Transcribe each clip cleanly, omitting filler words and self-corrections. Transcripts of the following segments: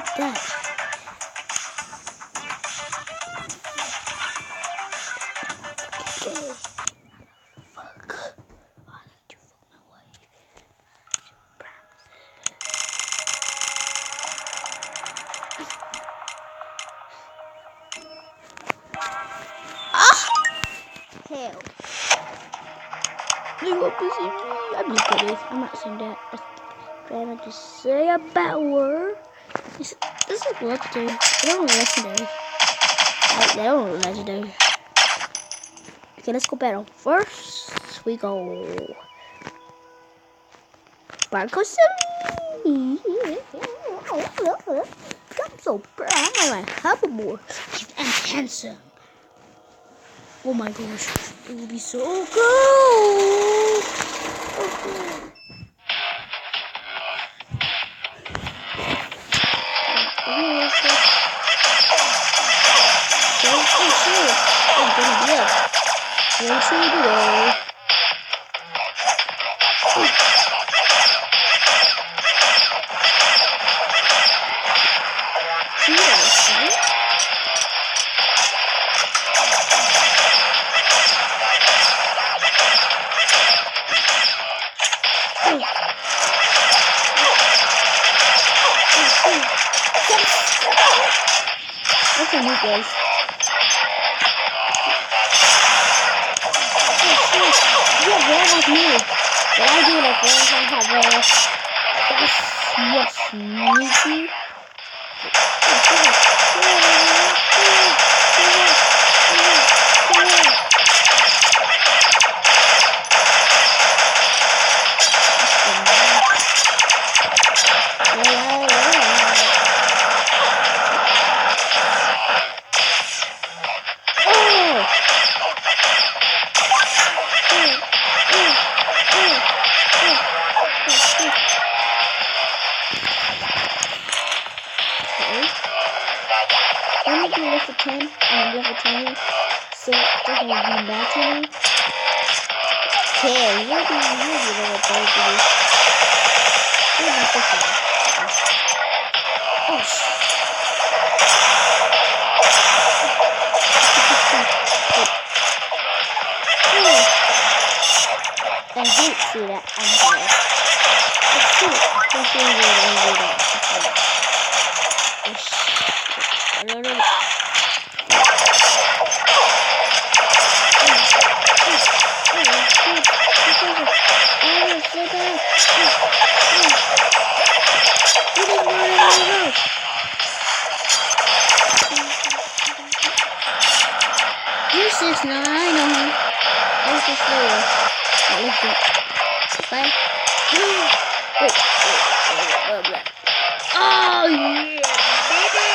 like that. Okay. Fuck. Why did you fuck my wife? Ah! Hell. You want to see me? I'm just kidding. I'm not saying that. I'm trying to just say a bad word. This is legendary. They don't legendary. They don't legendary. Okay, let's go battle. First, we go Barco City. I'm so proud. I'm like hoverboard. I'm handsome. Oh my gosh, it will be so cool. Okay. I'm gonna be up. One, two, the way. That's a new guys. Yeah, they're like me. But I do like those. I have yes, sneaky. I'm gonna do level 10 and level 20, so that will be back to me. Okay, you'll be level 30. You'll be so far. Oh shit. I hate to see that. I'm sorry. Let's see it. Let's see that. Oh shit. No. You're 6 now, I know him. That's just slower. Bye. Wait. Oh yeah, baby!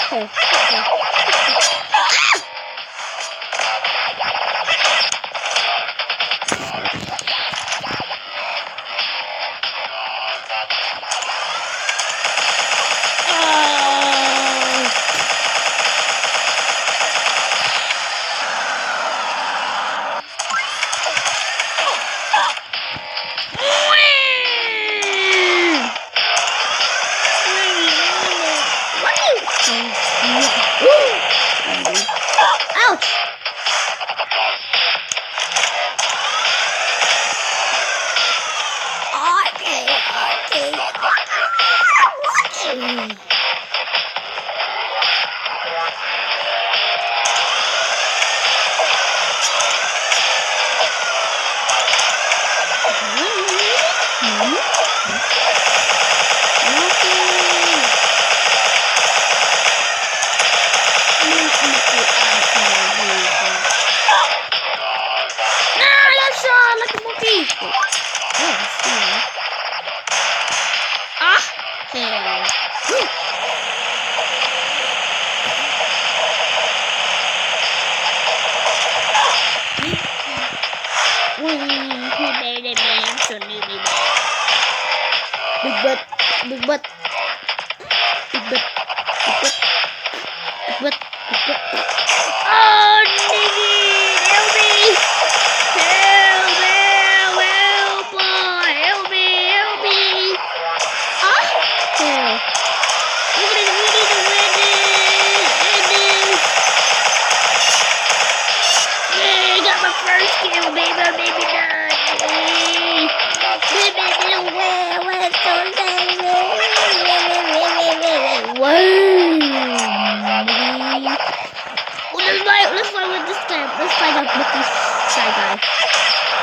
Okay. Ouch! Big butt, big butt, big butt, big butt, big butt, big butt. Oh, nigga, help me! Help me! Ah, hell. We need to win this. Yeah, I got my first kill, baby, baby, done. Let's fight with this guy. Let's fight up with this side guy.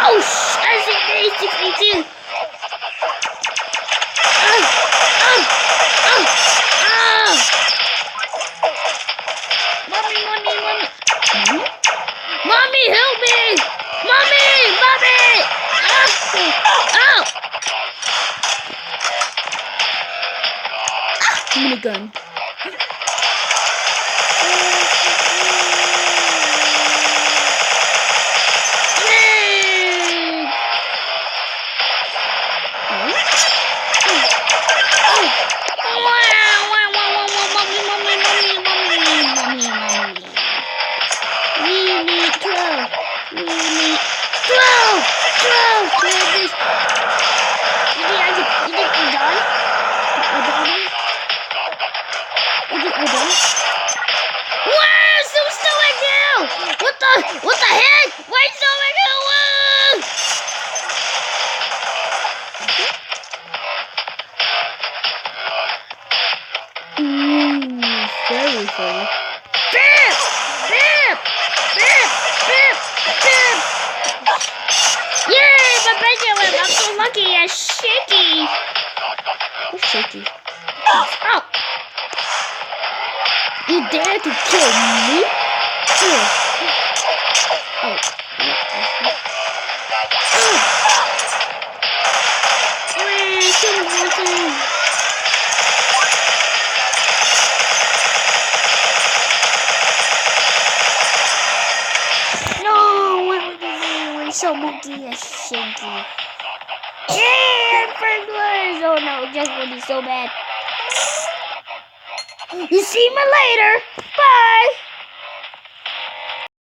Oh, that's it, 62. Mommy. Mommy, help me! Mommy! Oh! Give me the gun. What the heck? Why is stomach very funny. Bip! Yay! My blanket went. I'm so lucky. I'm shaky. Who's shaky? Oh! You dare to kill me? So monkey is shaky. Yeah, first words. Oh no, just when he's so bad. You see me later. Bye.